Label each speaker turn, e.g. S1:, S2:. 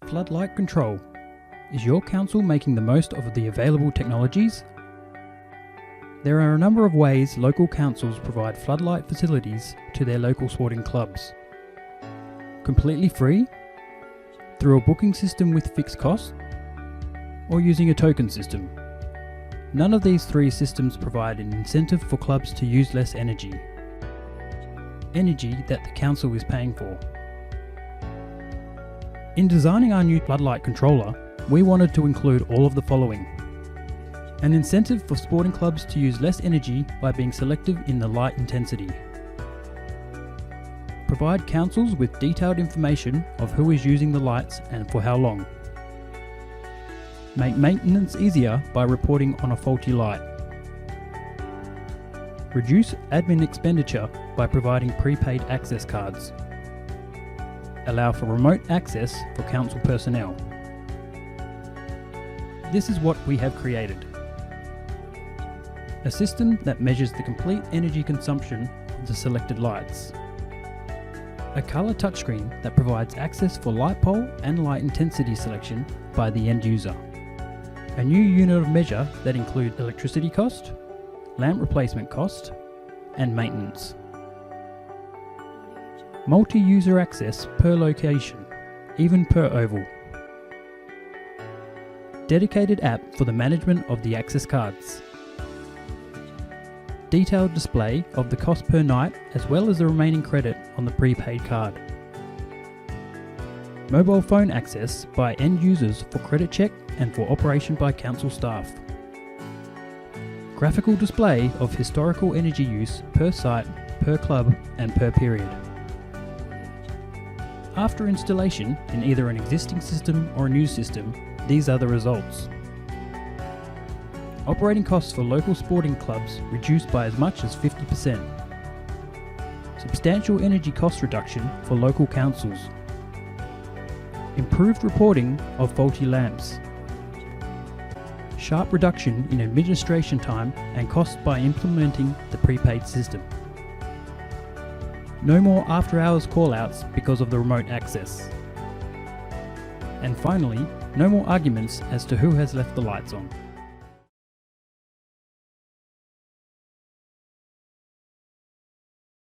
S1: Floodlight Control. Is your council making the most of the available technologies? There are a number of ways local councils provide floodlight facilities to their local sporting clubs. Completely free, through a booking system with fixed cost, or using a token system. None of these three systems provide an incentive for clubs to use less energy that the council is paying for. In designing our new Floodlight Controller, we wanted to include all of the following. An incentive for sporting clubs to use less energy by being selective in the light intensity. Provide councils with detailed information of who is using the lights and for how long. Make maintenance easier by reporting on a faulty light. Reduce admin expenditure by providing prepaid access cards. Allow for remote access for council personnel. This is what we have created. A system that measures the complete energy consumption of the selected lights. A colour touchscreen that provides access for light pole and light intensity selection by the end user. A new unit of measure that includes electricity cost, lamp replacement cost, and maintenance. Multi-user access per location, even per oval. Dedicated app for the management of the access cards. Detailed display of the cost per night as well as the remaining credit on the prepaid card. Mobile phone access by end users for credit check and for operation by council staff. Graphical display of historical energy use per site, per club and per period. After installation in either an existing system or a new system, these are the results. Operating costs for local sporting clubs reduced by as much as 50%. Substantial energy cost reduction for local councils. Improved reporting of faulty lamps. Sharp reduction in administration time and cost by implementing the prepaid system. No more after-hours call-outs because of the remote access. And finally, no more arguments as to who has left the lights on.